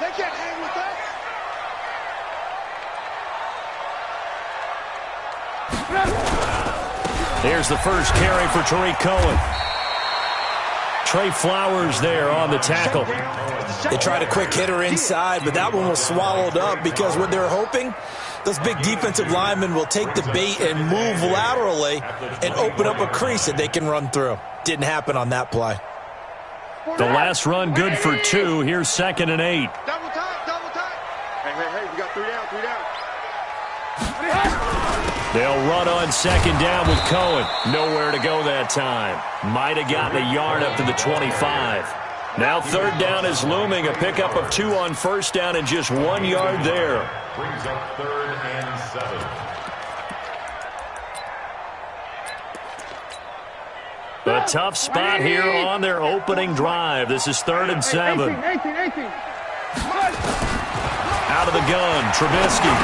They can't hang with us. Here's the first carry for Tariq Cohen. Trey Flowers there on the tackle. They tried a quick hitter inside, but that one was swallowed up because what they're hoping, those big defensive linemen will take the bait and move laterally and open up a crease that they can run through. Didn't happen on that play. The last run good for 2. Here's 2nd and 8. Double time, double time. Hey, we got 3 down, 3 down. They'll run on 2nd down with Cohen. Nowhere to go that time. Might have gotten a yard up to the 25. Now 3rd down is looming. A pickup of 2 on 1st down and just 1 yard there. Brings up 3rd and 7. A tough spot here on their opening drive. This is 3rd and 7. 18. Out of the gun, Trubisky.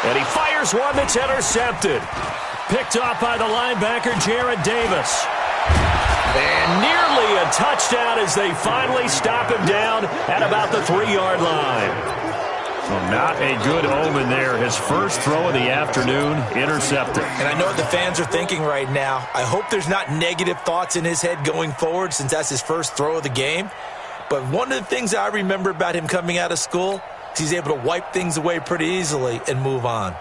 And he fires one that's intercepted. Picked off by the linebacker, Jared Davis. And nearly a touchdown as they finally stop him down at about the 3-yard line. Well, not a good omen there. His first throw of the afternoon, intercepted. And I know what the fans are thinking right now. I hope there's not negative thoughts in his head going forward since that's his first throw of the game. But one of the things I remember about him coming out of school is he's able to wipe things away pretty easily and move on.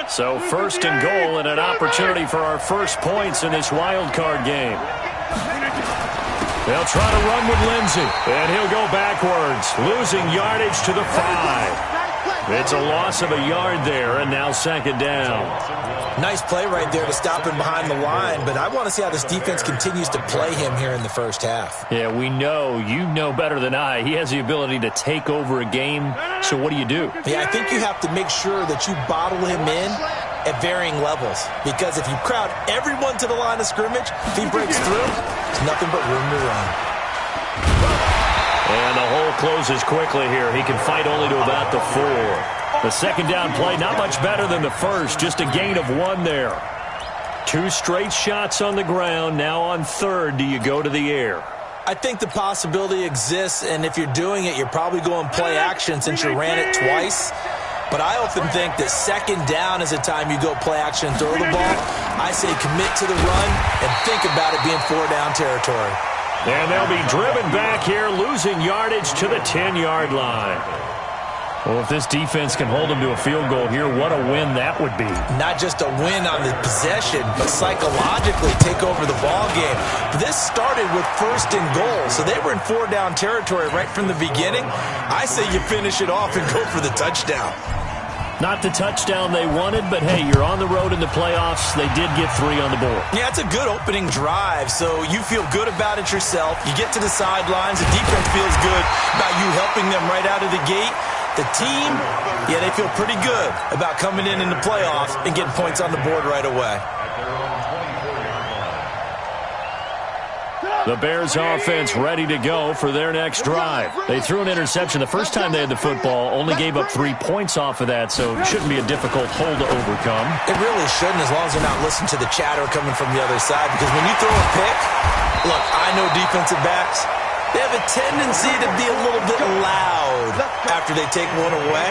So 1st and goal and an opportunity for our first points in this wild card game. They'll try to run with Lindsey, and he'll go backwards, losing yardage to the 5. It's a loss of a yard there, and now 2nd down. Nice play right there to stop him behind the line, but I want to see how this defense continues to play him here in the first half. Yeah, we know. You know better than I. He has the ability to take over a game, so what do you do? Yeah, I think you have to make sure that you bottle him in at varying levels, because if you crowd everyone to the line of scrimmage, if he breaks through, there's nothing but room to run. And the hole closes quickly here. He can fight only to about the 4. The 2nd down play, not much better than the first. Just a gain of 1 there. 2 straight shots on the ground. Now on 3rd, do you go to the air? I think the possibility exists, and if you're doing it, you're probably going play action since you ran it twice. But I often think that 2nd down is a time you go play action and throw the ball. I say commit to the run and think about it being 4-down territory. And they'll be driven back here, losing yardage to the 10-yard line. Well, if this defense can hold them to a field goal here, what a win that would be. Not just a win on the possession, but psychologically take over the ball game. This started with 1st and goal, so they were in 4-down territory right from the beginning. I say you finish it off and go for the touchdown. Not the touchdown they wanted, but hey, you're on the road in the playoffs. They did get 3 on the board. Yeah, it's a good opening drive, so you feel good about it yourself. You get to the sidelines. The defense feels good about you helping them right out of the gate. The team, yeah, they feel pretty good about coming in the playoffs and getting points on the board right away. The Bears offense ready to go for their next drive. They threw an interception the first time they had the football, only gave up 3 points off of that, so it shouldn't be a difficult hole to overcome. It really shouldn't, as long as they're not listening to the chatter coming from the other side, because when you throw a pick, look, I know defensive backs, they have a tendency to be a little bit loud after they take one away,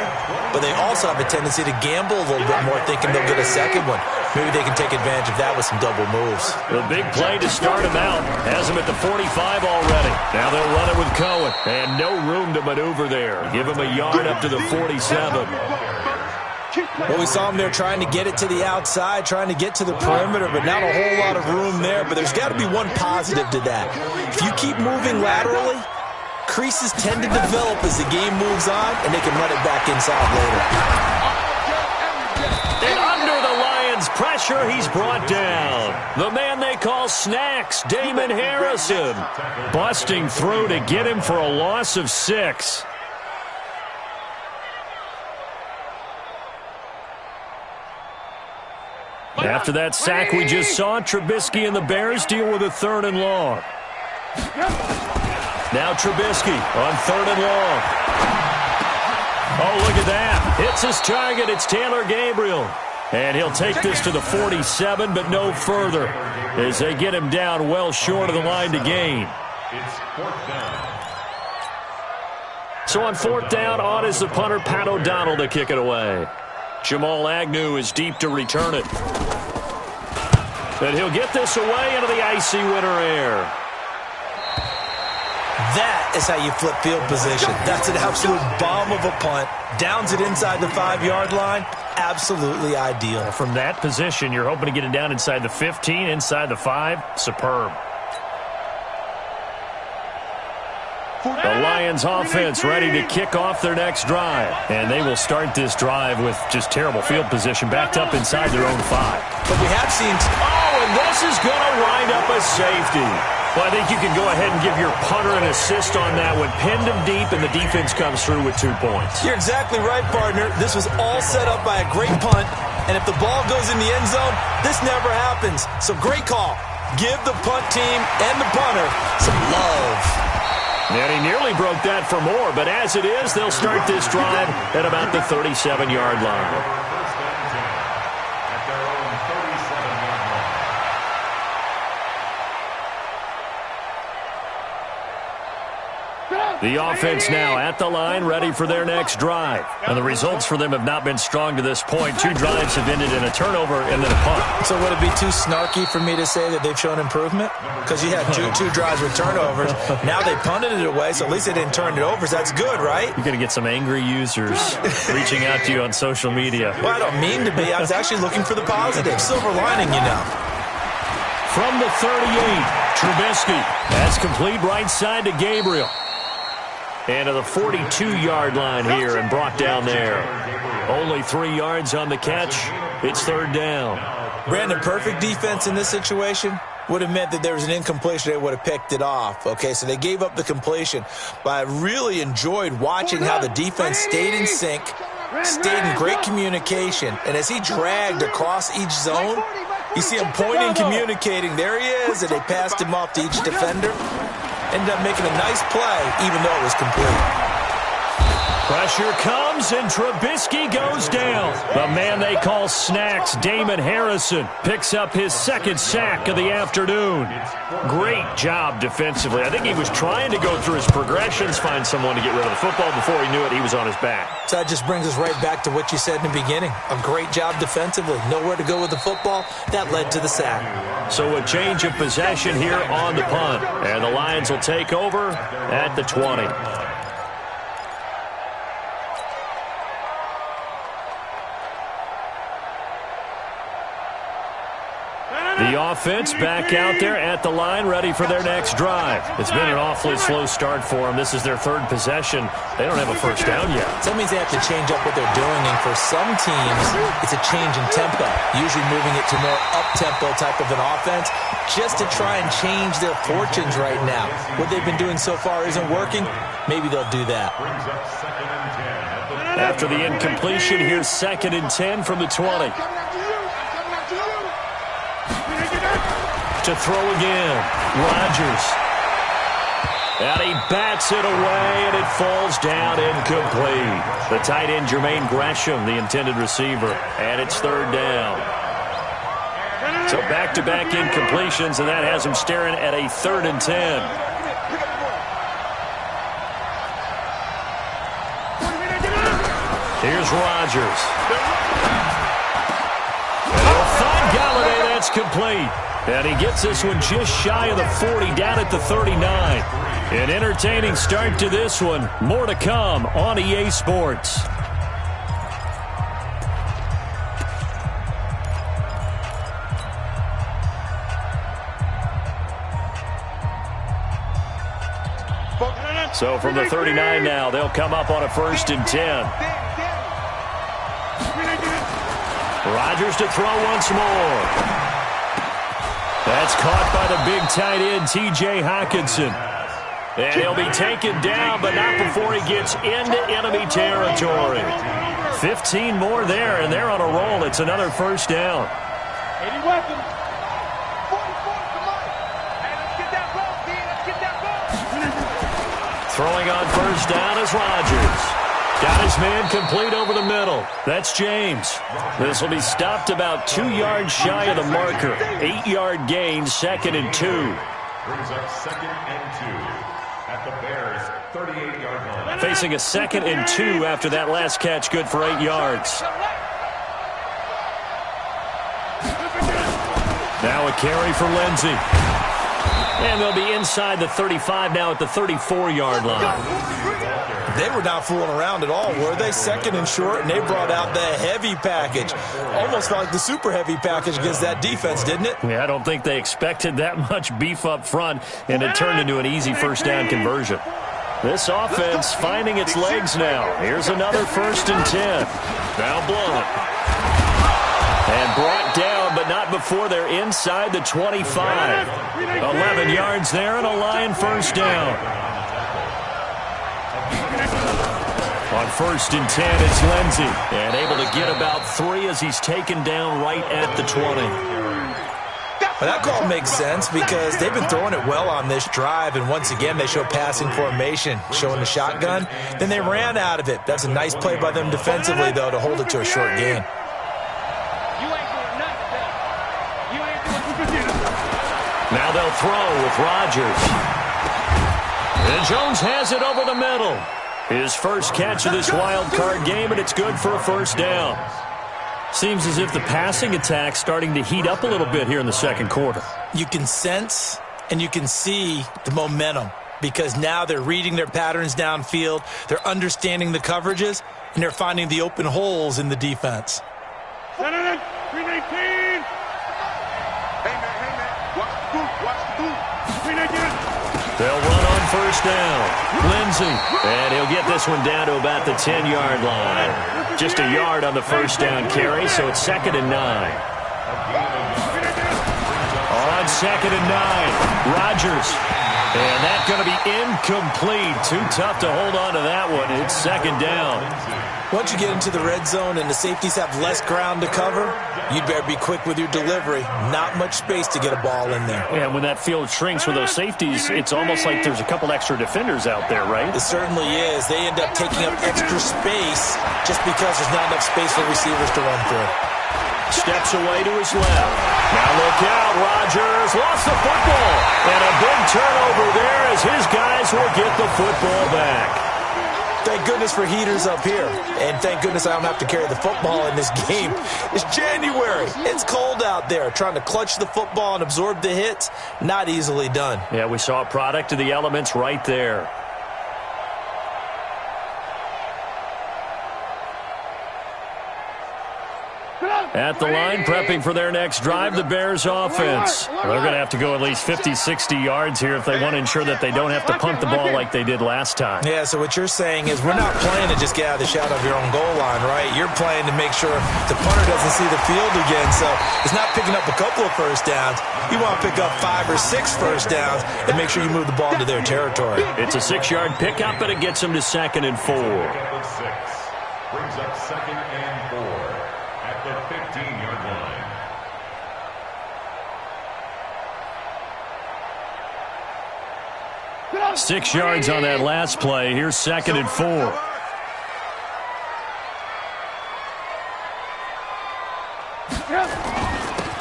but they also have a tendency to gamble a little bit more, thinking they'll get a second one. Maybe they can take advantage of that with some double moves. The big play to start him out has him at the 45 already. Now they'll run it with Cohen, and no room to maneuver there. Give him a yard up to the 47. Well, we saw him there trying to get it to the outside, trying to get to the perimeter, but not a whole lot of room there. But there's got to be one positive to that. If you keep moving laterally, creases tend to develop as the game moves on, and they can run it back inside later. And under the Lions' pressure, he's brought down. The man they call Snacks, Damon Harrison, busting through to get him for a loss of 6. After that sack we just saw, Trubisky and the Bears deal with a 3rd and long. Now Trubisky on 3rd and long. Oh, look at that. Hits his target. It's Taylor Gabriel. And he'll take this to the 47, but no further, as they get him down well short of the line to gain. It's 4th down. So on 4th down, on is the punter, Pat O'Donnell, to kick it away. Jamal Agnew is deep to return it. And he'll get this away into the icy winter air. That is how you flip field position. That's an absolute bomb of a punt. Downs it inside the 5-yard line. Absolutely ideal. From that position, you're hoping to get it down inside the 15, inside the 5. Superb. The Lions offense ready to kick off their next drive. And they will start this drive with just terrible field position, backed up inside their own 5. But we have seen... Oh, and this is going to wind up a safety. Well, I think you can go ahead and give your punter an assist on that one. Pinned him deep, and the defense comes through with 2 points. You're exactly right, partner. This was all set up by a great punt, and if the ball goes in the end zone, this never happens. So great call. Give the punt team and the punter some love. And he nearly broke that for more, but as it is, they'll start this drive at about the 37-yard line. The offense now at the line, ready for their next drive. And the results for them have not been strong to this point. 2 drives have ended in a turnover and then a punt. So would it be too snarky for me to say that they've shown improvement? Because you had two drives with turnovers. Now they punted it away, so at least they didn't turn it over. So that's good, right? You're going to get some angry users reaching out to you on social media. Well, I don't mean to be. I was actually looking for the positive. Silver lining, you know. From the 38, Trubisky. That's complete right side to Gabriel. And to the 42-yard line here and brought down there. Only 3 yards on the catch. It's 3rd down. Brandon, perfect defense in this situation would have meant that there was an incompletion. They would have picked it off. Okay, so they gave up the completion. But I really enjoyed watching how the defense stayed in sync, stayed in great communication. And as he dragged across each zone, you see him pointing, communicating. There he is, and they passed him off to each defender. Ended up making a nice play, even though it was complete. Pressure comes, and Trubisky goes down. The man they call Snacks, Damon Harrison, picks up his 2nd sack of the afternoon. Great job defensively. I think he was trying to go through his progressions, find someone to get rid of the football. Before he knew it, he was on his back. So that just brings us right back to what you said in the beginning. A great job defensively. Nowhere to go with the football. That led to the sack. So a change of possession here on the punt. And the Lions will take over at the 20. The offense back out there at the line, ready for their next drive. It's been an awfully slow start for them. This is their 3rd possession. They don't have a first down yet. So that means they have to change up what they're doing, and for some teams, it's a change in tempo, usually moving it to more up-tempo type of an offense, just to try and change their fortunes right now. What they've been doing so far isn't working. Maybe they'll do that. After the incompletion, here's 2nd and 10 from the 20. To throw again, Rodgers. And he bats it away, and it falls down incomplete. The tight end, Jermaine Gresham, the intended receiver. And it's 3rd down. So back-to-back incompletions, and that has him staring at a 3rd and 10. Here's Rodgers. And he'll find Galladay. That's complete. And he gets this one just shy of the 40, down at the 39. An entertaining start to this one. More to come on EA Sports. So from the 39 now, they'll come up on a 1st and 10. Rodgers to throw once more. That's caught by the big tight end, T.J. Hockenson. And he'll be taken down, but not before he gets into enemy territory. 15 more there, and they're on a roll. It's another 1st down. 80 weapons. 44, come on. Hey, let's get that ball, D. Let's get that ball. Throwing on 1st down is Rodgers. Got his man complete over the middle. middle. That's James. This will be stopped about 2 yards shy of the marker. 8-yard gain, 2nd and 2. Brings up 2nd and 2 at the Bears' 38-yard line. Facing a 2nd and 2 after that last catch, good for 8 yards. Now a carry for Lindsey. And they'll be inside the 35 now at the 34-yard line. They were not fooling around at all, were they? 2nd and short, and they brought out the heavy package. Almost felt like the super heavy package against that defense, didn't it? Yeah, I don't think they expected that much beef up front, and it turned into an easy first down conversion. This offense finding its legs now. Here's another 1st and 10. Now Blunt. And brought down, but not before they're inside the 25. 11 yards there and a Lion first down. On 1st and 10, it's Lindsey. And able to get about 3 as he's taken down right at the 20. Well, that call makes sense because they've been throwing it well on this drive, and once again they show passing formation, showing the shotgun. Then they ran out of it. That's a nice play by them defensively, though, to hold it to a short gain. Now they'll throw with Rodgers. And Jones has it over the middle. His first catch of this wild card game, and it's good for a first down. Seems as if the passing attack's starting to heat up a little bit here in the second quarter. You can sense and you can see the momentum because now they're reading their patterns downfield, they're understanding the coverages, and they're finding the open holes in the defense. 319. Hey, man. Watch the boot. 319. They'll run on first down. Lindsey. And he'll get this one down to about the 10-yard line. Just a yard on the first down carry, so it's 2nd and 9. On 2nd and 9, Rodgers. And that's going to be incomplete. Too tough to hold on to that one. It's 2nd down. Once you get into the red zone and the safeties have less ground to cover, you'd better be quick with your delivery. Not much space to get a ball in there. And when that field shrinks with those safeties, it's almost like there's a couple extra defenders out there, right? It certainly is. They end up taking up extra space just because there's not enough space for receivers to run through. Steps away to his left. Now look out, Rodgers lost the football. And a big turnover there as his guys will get the football back. Thank goodness for heaters up here. And thank goodness I don't have to carry the football in this game. It's January. It's cold out there. Trying to clutch the football and absorb the hits, not easily done. Yeah, we saw a product of the elements right there. At the line, prepping for their next drive, the Bears offense. They're going to have to go at least 50, 60 yards here if they want to ensure that they don't have to punt the ball like they did last time. Yeah, so what you're saying is we're not playing to just get out of the shadow of your own goal line, right? You're playing to make sure the punter doesn't see the field again. So it's not picking up a couple of first downs. You want to pick up 5 or 6 first downs and make sure you move the ball into their territory. It's a 6-yard pickup, and it gets them to 2nd and 4. Brings up 2nd and 4. At the 15-yard line. 6 yards on that last play. Here's 2nd and 4.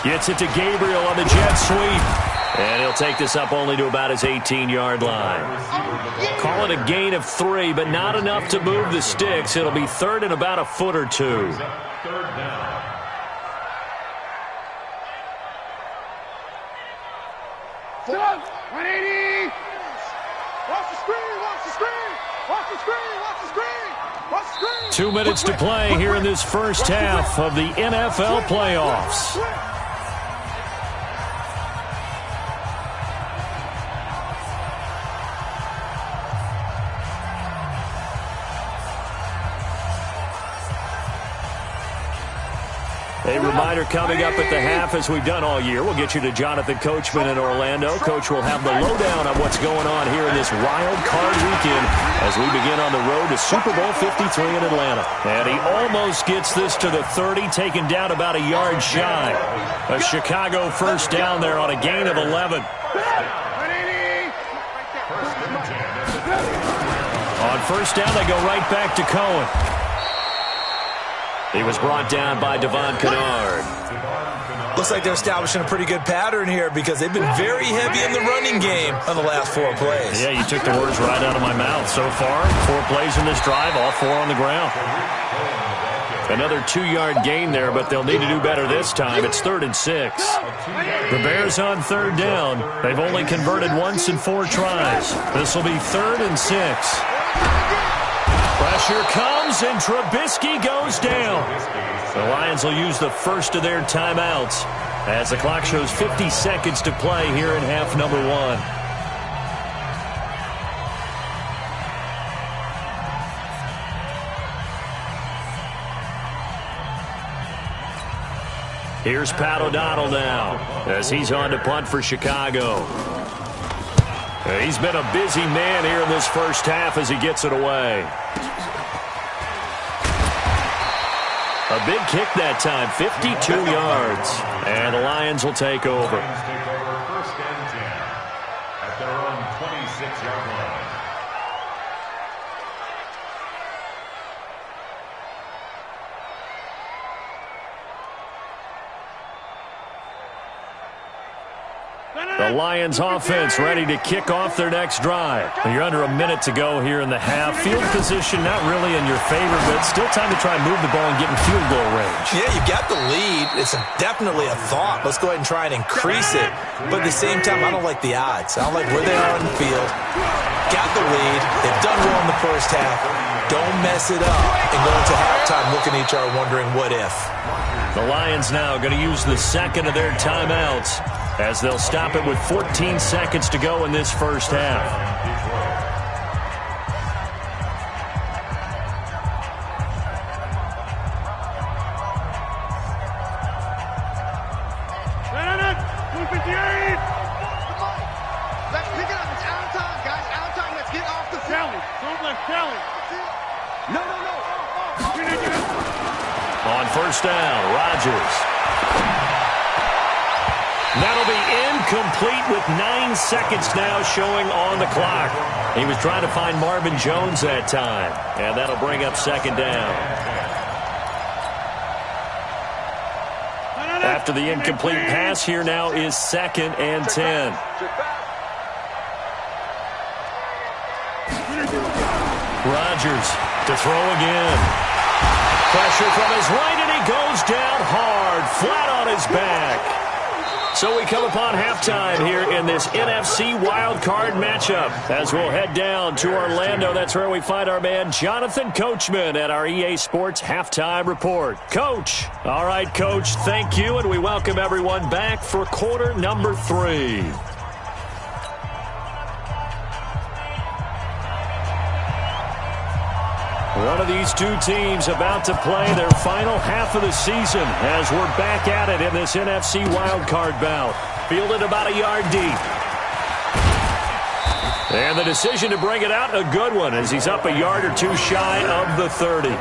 Gets it to Gabriel on the jet sweep. And he'll take this up only to about his 18-yard line. Call it a gain of 3, but not enough to move the sticks. It'll be 3rd and about a foot or 2. 3rd down. Stop! 180! Watch the screen! Watch the screen! Watch the screen! Watch the screen! Watch the screen! 2 minutes to play here in this first half of the NFL playoffs. A reminder coming up at the half, as we've done all year. We'll get you to Jonathan Coachman in Orlando. Coach will have the lowdown on what's going on here in this wild card weekend as we begin on the road to Super Bowl 53 in Atlanta. And he almost gets this to the 30, taken down about a yard shy. A Chicago first down there on a gain of 11. On first down, they go right back to Cohen. He was brought down by Devon Kennard. Looks like they're establishing a pretty good pattern here because they've been very heavy in the running game on the last 4 plays. Yeah, you took the words right out of my mouth. So far, 4 plays in this drive, all 4 on the ground. Another 2-yard gain there, but they'll need to do better this time. It's 3rd and 6. The Bears on 3rd down. They've only converted once in 4 tries. This will be 3rd and 6. Pressure comes, and Trubisky goes down. The Lions will use the first of their timeouts as the clock shows 50 seconds to play here in half number 1. Here's Pat O'Donnell now as he's on to punt for Chicago. He's been a busy man here in this first half as he gets it away. A big kick that time, 52 yards. And the Lions will take over. Lions take over 1st and 10 at their own 26-yard line. The Lions offense ready to kick off their next drive. You're under a minute to go here in the half. Field position not really in your favor, but still time to try and move the ball and get in field goal range. Yeah, you've got the lead. It's definitely a thought. Let's go ahead and try and increase it. But at the same time, I don't like the odds. I don't like where they are on the field. Got the lead. They've done well in the first half. Don't mess it up and go into halftime looking at each other wondering what if. The Lions now going to use the second of their timeouts as they'll stop it with 14 seconds to go in this first half. Let's pick it up. It's out of time, guys. Out of time. Let's get off the field. Don't let Kelly. No. On first down, Rodgers. That'll be incomplete with 9 seconds now showing on the clock. He was trying to find Marvin Jones that time, and that'll bring up 2nd down. After the incomplete pass, here now is 2nd and 10. Rodgers to throw again. Pressure from his right, and he goes down hard, flat on his back. So we come upon halftime here in this NFC wildcard matchup as we'll head down to Orlando. That's where we find our man Jonathan Coachman at our EA Sports Halftime Report. Coach. All right, Coach, thank you, and we welcome everyone back for quarter number 3. One of these two teams about to play their final half of the season as we're back at it in this NFC wildcard bout. Fielded about a yard deep. And the decision to bring it out, a good one, as he's up a yard or two shy of the 30.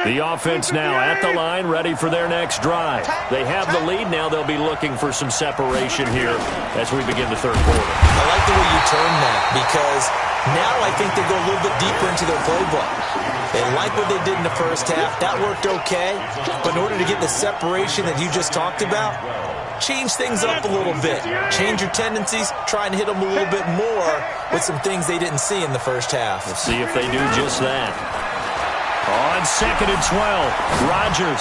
The offense now at the line, ready for their next drive. They have the lead. Now they'll be looking for some separation here as we begin the third quarter. I like the way you turn that because now I think they go a little bit deeper into their playbook. They like what they did in the first half. That worked okay. But in order to get the separation that you just talked about, change things up a little bit. Change your tendencies. Try and hit them a little bit more with some things they didn't see in the first half. Let's see if they do just that. On 2nd and 12, Rodgers.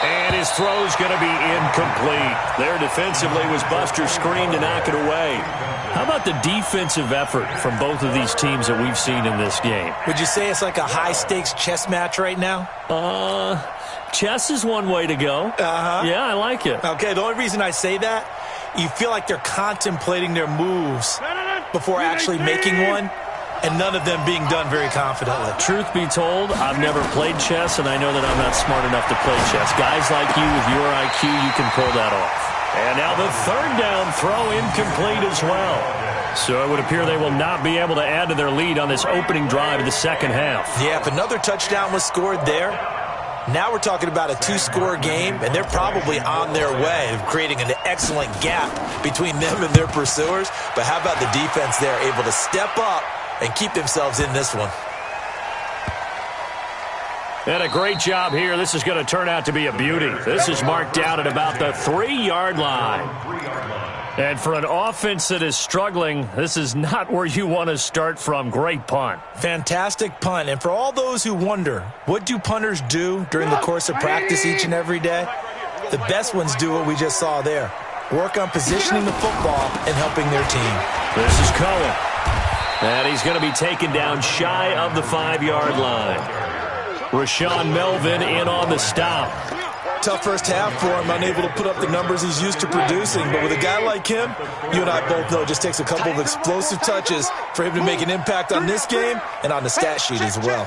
And his throw's going to be incomplete. There defensively was Buster's screen to knock it away. How about the defensive effort from both of these teams that we've seen in this game? Would you say it's like a high-stakes chess match right now? Chess is one way to go. Yeah, I like it. Okay, the only reason I say that, you feel like they're contemplating their moves before actually making one. And none of them being done very confidently. Truth be told, I've never played chess, and I know that I'm not smart enough to play chess. Guys like you with your IQ, you can pull that off. And now the 3rd down throw incomplete as well. So it would appear they will not be able to add to their lead on this opening drive of the second half. Yeah, if another touchdown was scored there, now we're talking about a two-score game, and they're probably on their way of creating an excellent gap between them and their pursuers. But how about the defense there, able to step up and keep themselves in this one? And a great job here. This is going to turn out to be a beauty. This is marked out at about the 3-yard line. And for an offense that is struggling, this is not where you want to start from. Great punt. Fantastic punt. And for all those who wonder, what do punters do during the course of practice each and every day? The best ones do what we just saw there. Work on positioning the football and helping their team. This is Cohen. And he's going to be taken down shy of the 5-yard line. Rashawn Melvin in on the stop. Tough first half for him, unable to put up the numbers he's used to producing. But with a guy like him, you and I both know it just takes a couple of explosive touches for him to make an impact on this game and on the stat sheet as well.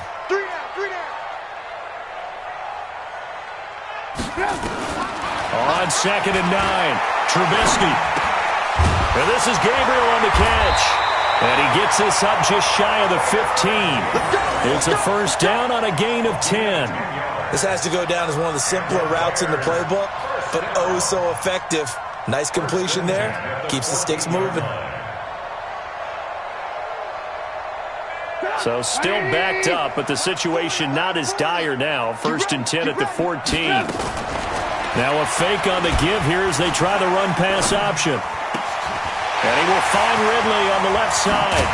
On 2nd and 9, Trubisky. And this is Gabriel on the catch. And he gets this up just shy of the 15. It's a first down on a gain of 10. This has to go down as one of the simpler routes in the playbook, but oh so effective. Nice completion there. Keeps the sticks moving. So still backed up, but the situation not as dire now. 1st and 10 at the 14. Now a fake on the give here as they try the run-pass option. And he will find Ridley on the left side.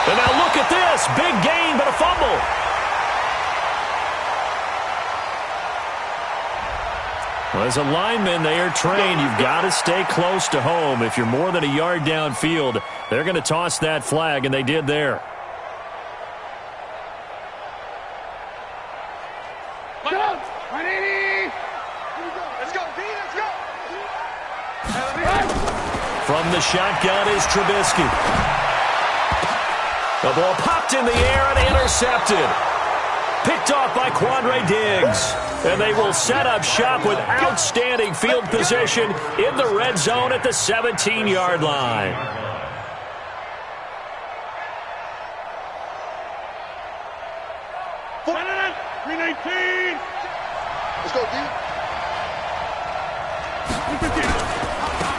And now look at this. Big gain, but a fumble. Well, as a lineman, they are trained. You've got to stay close to home. If you're more than a yard downfield, they're going to toss that flag, and they did there. From the shotgun is Trubisky. The ball popped in the air and intercepted. Picked off by Quandre Diggs. And they will set up shop with outstanding field position in the red zone at the 17-yard line. Let's go, D.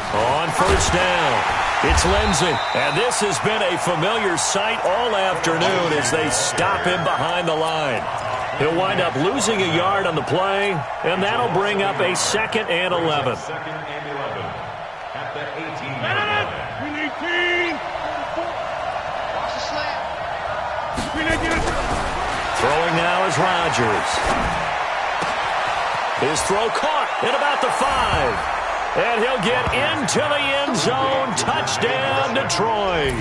On first down, it's Lindsey. And this has been a familiar sight all afternoon as they stop him behind the line. He'll wind up losing a yard on the play, and that'll bring up a 2nd and 11. 2nd and 11 at the 18-yard line. Watch the slant. Throwing now is Rodgers. His throw caught at about the 5. And he'll get into the end zone. Touchdown, Detroit.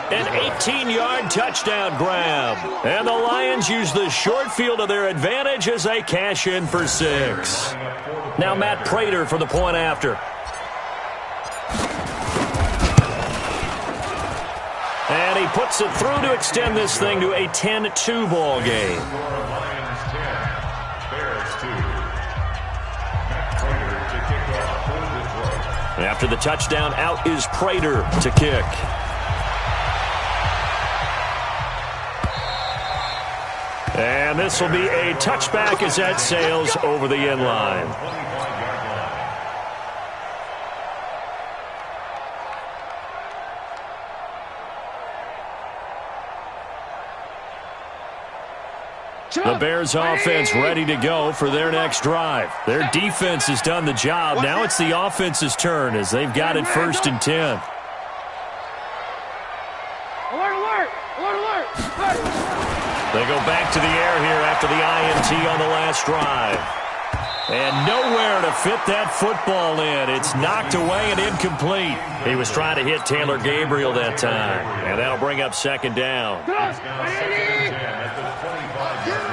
An 18-yard touchdown grab. And the Lions use the short field to their advantage as they cash in for 6. Now Matt Prater for the point after. And he puts it through to extend this thing to a 10-2 ball game. Lions 10, Bears 2. Matt Prater to kick off for Detroit. After the touchdown, out is Prater to kick. And this will be a touchback as that sails over the end line. The Bears offense ready to go for their next drive. Their defense has done the job. Now it's the offense's turn as they've got it 1st and 10. Alert, alert, alert, alert. They go back to the air here after the INT on the last drive. And nowhere to fit that football in. It's knocked away and incomplete. He was trying to hit Taylor Gabriel that time. And that'll bring up 2nd down. It's now 2nd and 10 at the 25-yard line.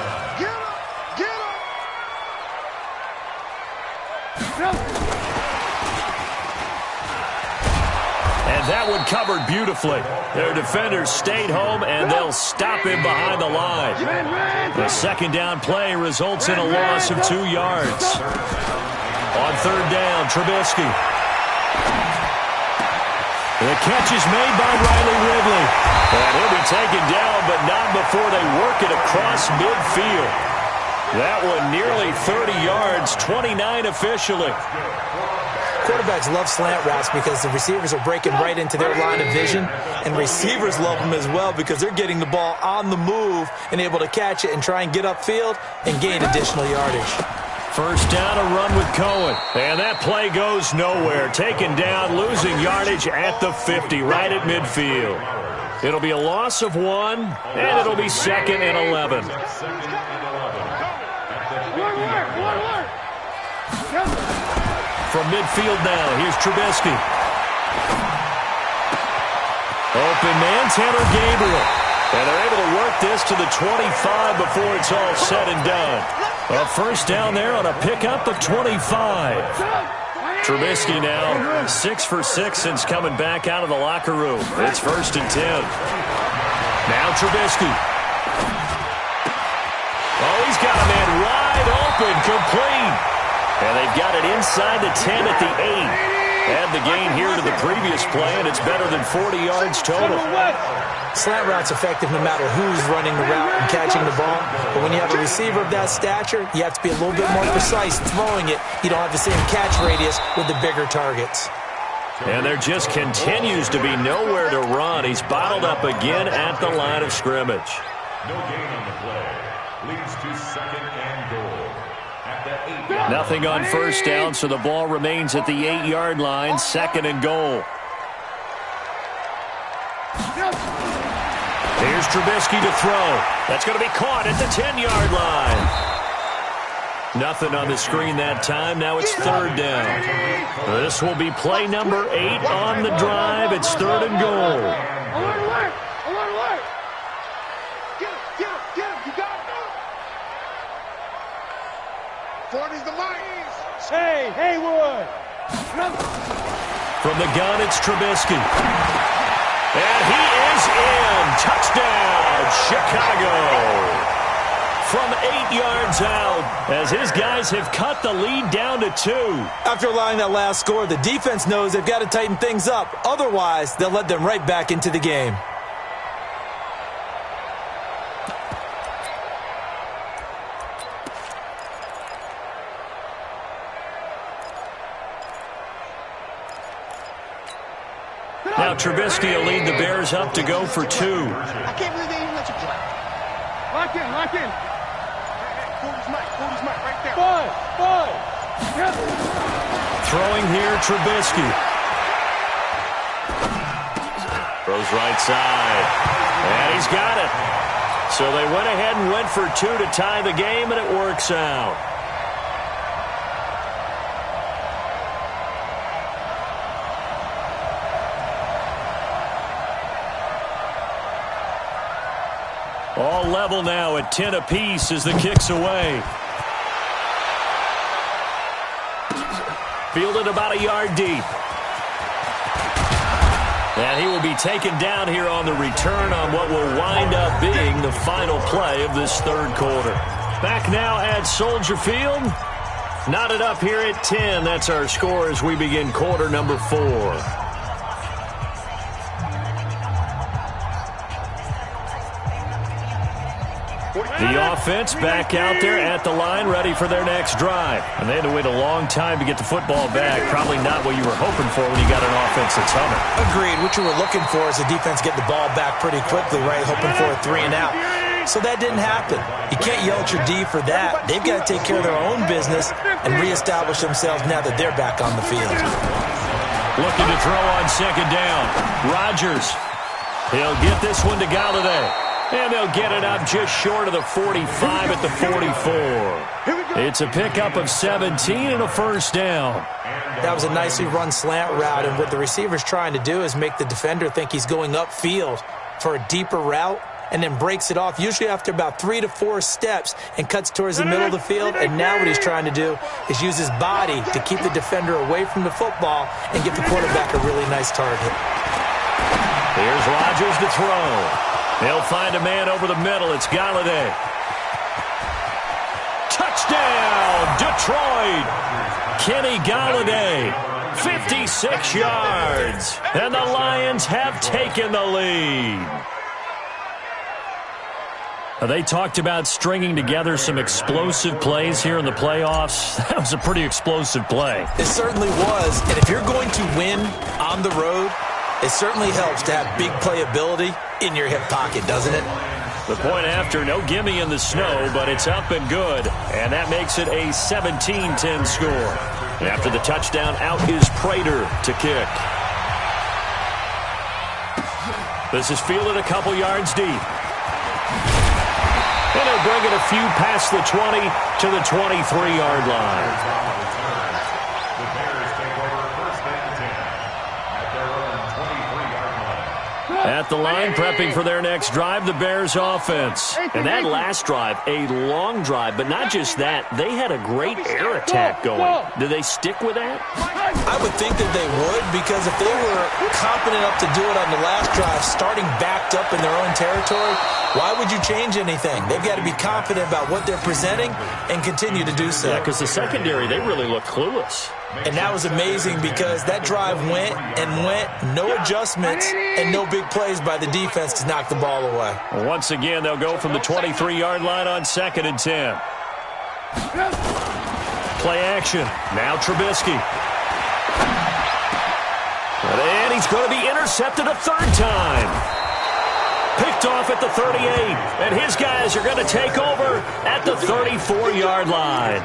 And that one covered beautifully. Their defenders stayed home, and they'll stop him behind the line. The 2nd down play results in a loss of 2 yards. On 3rd down, Trubisky. The catch is made by Riley Ridley. And he'll be taken down, but not before they work it across midfield. That one nearly 30 yards, 29 officially. Quarterbacks love slant routes because the receivers are breaking right into their line of vision, and receivers love them as well because they're getting the ball on the move and able to catch it and try and get upfield and gain additional yardage. First down, a run with Cohen. And that play goes nowhere. Taken down, losing yardage at the 50, right at midfield. It'll be a loss of 1, and it'll be 2nd and 11. From midfield now, here's Trubisky. Open man, Tanner Gabriel. And they're able to work this to the 25 before it's all said and done. A first down there on a pickup of 25. Trubisky now 6 for 6 since coming back out of the locker room. It's 1st and 10. Now Trubisky. Oh, he's got a man wide open, complete. And they've got it inside the 10 at the 8. Add the gain here to the previous play, and it's better than 40 yards total. Slant route's effective no matter who's running the route and catching the ball. But when you have a receiver of that stature, you have to be a little bit more precise throwing it. You don't have the same catch radius with the bigger targets. And there just continues to be nowhere to run. He's bottled up again at the line of scrimmage. No gain on the play. Leads to 2nd and goal. At the 8. Nothing on first down, so the ball remains at the 8-yard line, 2nd and goal. Here's Trubisky to throw. That's going to be caught at the 10-yard line. Nothing on the screen that time. Now it's 3rd down. This will be play number 8 on the drive. It's 3rd and goal. Alert! Get him! You got him! 40's the mines! Hey, Haywood! From the gun, it's Trubisky. And he is in. Touchdown, Chicago. From 8 yards out, as his guys have cut the lead down to 2. After allowing that last score, the defense knows they've got to tighten things up. Otherwise, they'll let them right back into the game. Now Trubisky will lead the Bears up to go for 2. I can't believe they even let you play. Lock in. Cody's mic, right there. Five. Yes. Throwing here, Trubisky. Throws right side. And he's got it. So they went ahead and went for 2 to tie the game, and it works out. All level now at 10 apiece as the kick's away. Fielded about a yard deep. And he will be taken down here on the return on what will wind up being the final play of this 3rd quarter. Back now at Soldier Field. Knotted up here at 10. That's our score as we begin quarter number 4. The offense back out there at the line, ready for their next drive. And they had to wait a long time to get the football back. Probably not what you were hoping for when you got an offense that's humming. Agreed. What you were looking for is the defense get the ball back pretty quickly, right? Hoping for a 3 and out. So that didn't happen. You can't yell at your D for that. They've got to take care of their own business and reestablish themselves now that they're back on the field. Looking to throw on 2nd down. Rodgers. He'll get this one to Galladay. And they'll get it up just short of the 45 at the 44. It's a pickup of 17 and a first down. That was a nicely run slant route, and what the receiver's trying to do is make the defender think he's going upfield for a deeper route, and then breaks it off, usually after about 3 to 4 steps, and cuts towards the middle of the field. And now what he's trying to do is use his body to keep the defender away from the football and give the quarterback a really nice target. Here's Rodgers to throw. They'll find a man over the middle. It's Galladay. Touchdown, Detroit. Kenny Galladay 56 yards. And the Lions have taken the lead. They talked about stringing together some explosive plays here in the playoffs. That was a pretty explosive play. It certainly was. And if you're going to win on the road, it certainly helps to have big playability in your hip pocket, doesn't it? The point after, no gimme in the snow, but it's up and good. And that makes it a 17-10 score. And after the touchdown, out is Prater to kick. This is fielded a couple yards deep. And they'll bring it a few past the 20 to the 23-yard line. The Bears take over first and 10 at their own 23-yard line. At the line, prepping for their next drive, the Bears offense. And that last drive, a long drive, but not just that. They had a great air attack going. Did they stick with that? I would think that they would, because if they were confident enough to do it on the last drive, starting backed up in their own territory, why would you change anything? They've got to be confident about what they're presenting and continue to do so. Yeah, because the secondary, they really look clueless. And that was amazing because that drive went and went, no adjustments, and no big plays by the defense to knock the ball away. Once again, they'll go from the 23-yard line on 2nd and 10. Play action. Now Trubisky. And he's going to be intercepted a third time. Picked off at the 38. And his guys are going to take over at the 34-yard line.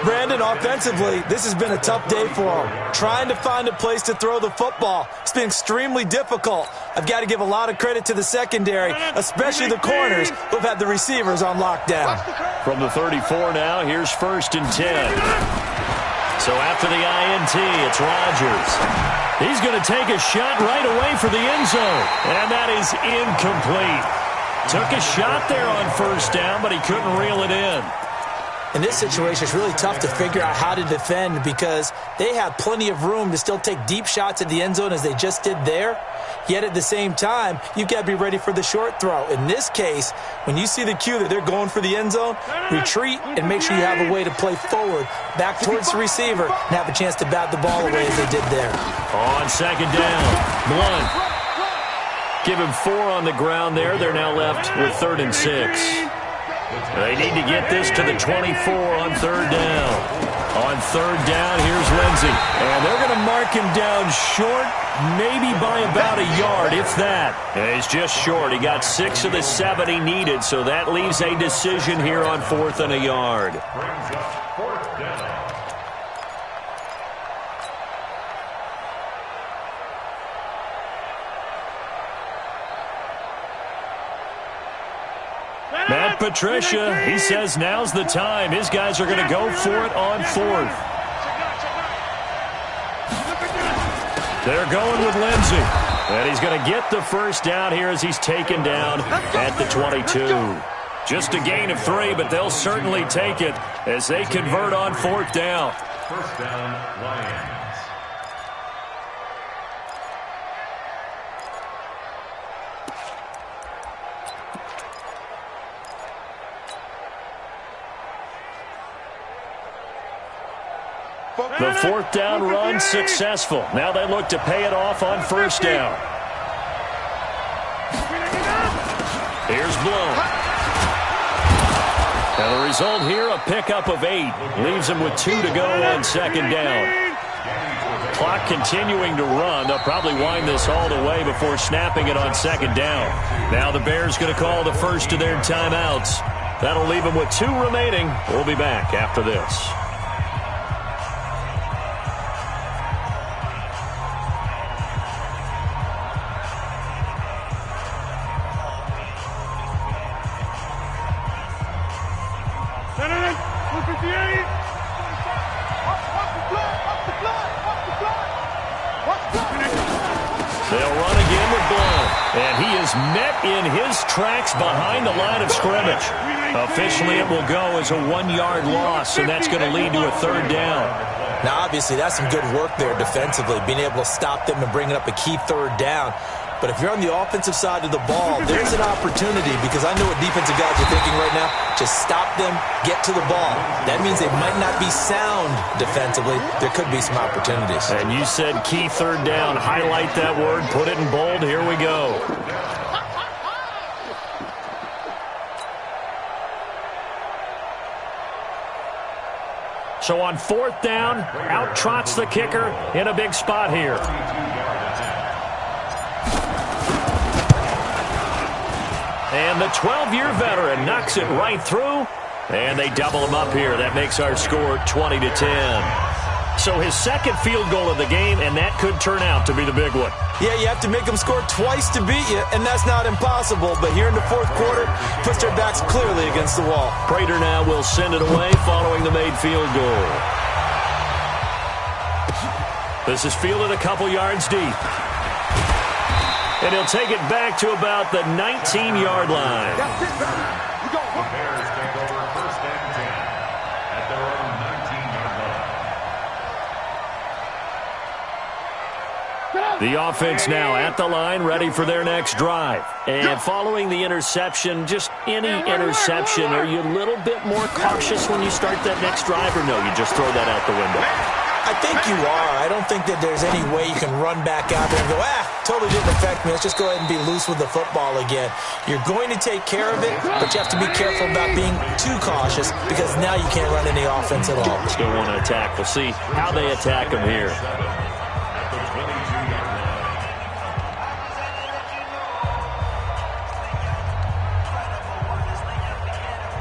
Brandon, offensively, this has been a tough day for him. Trying to find a place to throw the football. It's been extremely difficult. I've got to give a lot of credit to the secondary, especially the corners who've had the receivers on lockdown. From the 34 now, here's 1st and 10. So after the INT, it's Rodgers. He's going to take a shot right away for the end zone. And that is incomplete. Took a shot there on 1st down, but he couldn't reel it in. In this situation, it's really tough to figure out how to defend because they have plenty of room to still take deep shots at the end zone as they just did there. Yet at the same time, you've got to be ready for the short throw. In this case, when you see the cue that they're going for the end zone, retreat and make sure you have a way to play forward, back towards the receiver, and have a chance to bat the ball away as they did there. On 2nd down, Blunt. Give him 4 on the ground there. They're now left with 3rd and 6. They need to get this to the 24 on 3rd down. On 3rd down, here's Lindsey. And they're going to mark him down short, maybe by about a yard, if that. And he's just short. He got 6 of the 7 he needed, so that leaves a decision here on 4th and a yard. Brings up 4th down. Matt Patricia, he says now's the time. His guys are going to go for it on 4th. They're going with Lindsey. And he's going to get the 1st down here as he's taken down at the 22. Just a gain of 3, but they'll certainly take it as they convert on 4th down. 1st down, Lions. The 4th down run successful. Now they look to pay it off on 1st down. Here's Bloom. And the result here, a pickup of 8. Leaves them with 2 to go on 2nd down. Clock continuing to run. They'll probably wind this all the way before snapping it on 2nd down. Now the Bears going to call the first of their timeouts. That'll leave them with 2 remaining. We'll be back after this. Met in his tracks behind the line of scrimmage. Officially, it will go as a 1-yard loss, and that's going to lead to a 3rd down. Now, obviously, that's some good work there defensively, being able to stop them and bring up a key 3rd down. But if you're on the offensive side of the ball, there's an opportunity because I know what defensive guys are thinking right now. Just stop them, get to the ball. That means they might not be sound defensively. There could be some opportunities. And you said key third down. Highlight that word. Put it in bold. Here we go. So on fourth down, out trots the kicker in a big spot here. And the 12-year veteran knocks it right through, and they double him up here. That makes our score 20-10. So his second field goal of the game, and that could turn out to be the big one. Yeah, you have to make them score twice to beat you, and that's not impossible. But here in the fourth quarter, puts their backs clearly against the wall. Prater now will send it away following the made field goal. This is fielded a couple yards deep. And he'll take it back to about the 19-yard line. The Bears take over first and 10 at their own 19-yard line. The offense now at the line, ready for their next drive. And following the interception, just any interception, are you a little bit more cautious when you start that next drive, or no, you just throw that out the window? I think you are. I don't think that there's any way you can run back out there and go, totally didn't affect me. Let's just go ahead and be loose with the football again. You're going to take care of it, but you have to be careful about being too cautious because now you can't run any offense at all. Still want to attack. We'll see how they attack him here.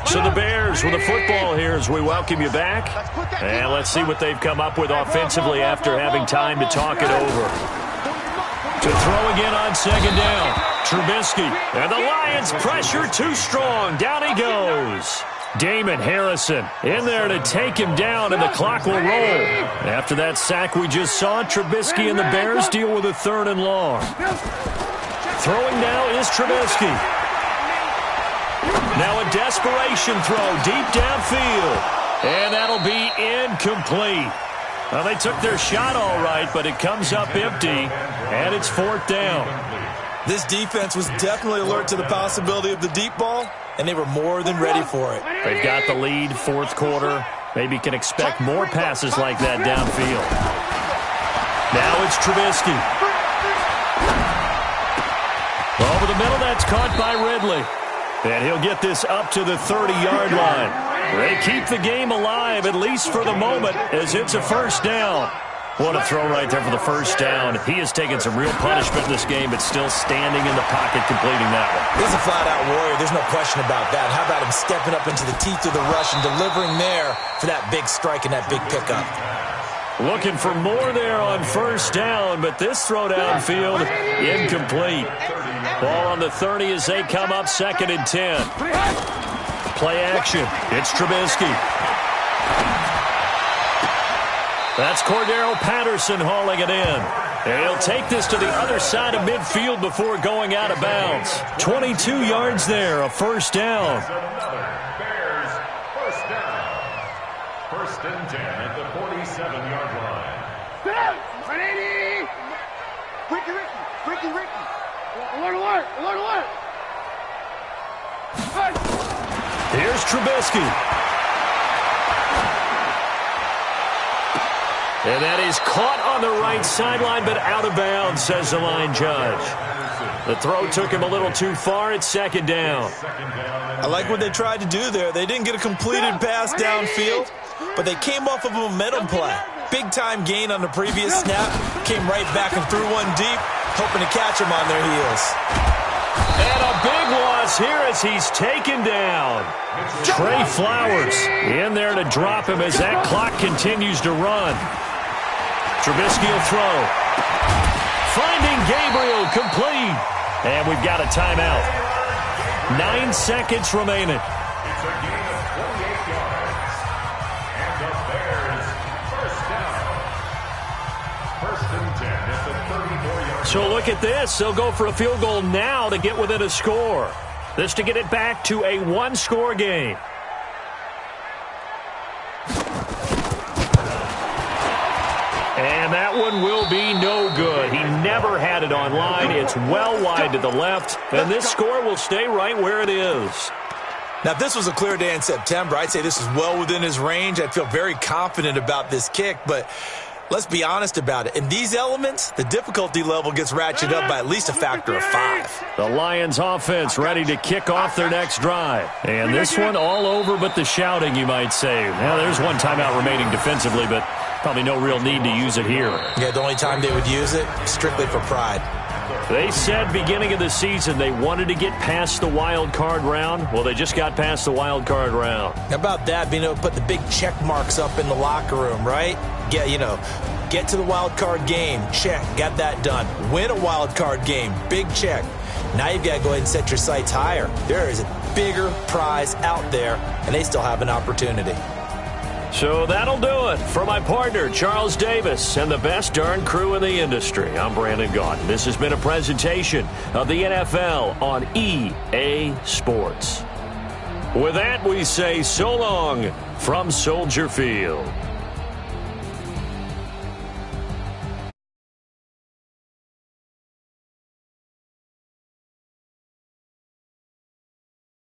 So the Bears with the football here as we welcome you back. And let's see what they've come up with offensively after having time to talk it over. To throw again on second down. Trubisky. And the Lions pressure too strong. Down he goes. Damon Harrison in there to take him down, and the clock will roll. After that sack we just saw, Trubisky and the Bears deal with a 3rd and long. Throwing now is Trubisky. Now a desperation throw deep downfield. And that'll be incomplete. Well, they took their shot all right, but it comes up empty, and it's 4th down. This defense was definitely alert to the possibility of the deep ball, and they were more than ready for it. They've got the lead, 4th quarter. Maybe can expect more passes like that downfield. Now it's Trubisky. Over the middle, that's caught by Ridley. And he'll get this up to the 30-yard line. They keep the game alive, at least for the moment, as it's a first down. What a throw right there for the first down. He has taken some real punishment in this game, but still standing in the pocket completing that one. He's a flat-out warrior. There's no question about that. How about him stepping up into the teeth of the rush and delivering there for that big strike and that big pickup? Looking for more there on first down, but this throw downfield incomplete. Ball on the 30 as they come up 2nd and 10. Play action. It's Trubisky. That's Cordero Patterson hauling it in. And he'll take this to the other side of midfield before going out of bounds. 22 yards there, a first down. Bears first down. 1st and 10 at the 47-yard line. Ricky. Alert. Here's Trubisky. And that is caught on the right sideline, but out of bounds, says the line judge. The throw took him a little too far. It's 2nd down. I like what they tried to do there. They didn't get a completed pass downfield, but they came off of a momentum play. Big-time gain on the previous snap. Came right back and threw one deep, hoping to catch him on their heels. And a big loss here as he's taken down. Trey Flowers in there to drop him as that clock continues to run. Trubisky will throw. Finding Gabriel complete. And we've got a timeout. 9 seconds remaining. It's a gain of 28 yards. And the Bears first down. 1st and 10 at the 34-yard line. So look at this. They'll go for a field goal now to get within a score. This to get it back to a 1-score game. And that one will be no good. He never had it online. It's well wide to the left, and this score will stay right where it is. Now, if this was a clear day in September, I'd say this is well within his range. I'd feel very confident about this kick, but let's be honest about it. In these elements, the difficulty level gets ratcheted up by at least a factor of 5. The Lions offense ready to kick off their next drive. And this one all over but the shouting, you might say. Now, there's one timeout remaining defensively, but probably no real need to use it here. Yeah, the only time they would use it, strictly for pride. They said beginning of the season they wanted to get past the wild card round. Well, they just got past the wild card round. How about that, being able to put the big check marks up in the locker room, right? Get to the wild card game, check, got that done. Win a wild card game, big check. Now you've got to go ahead and set your sights higher. There is a bigger prize out there, and they still have an opportunity. So that'll do it for my partner, Charles Davis, and the best darn crew in the industry. I'm Brandon Gaudin. This has been a presentation of the NFL on EA Sports. With that, we say so long from Soldier Field.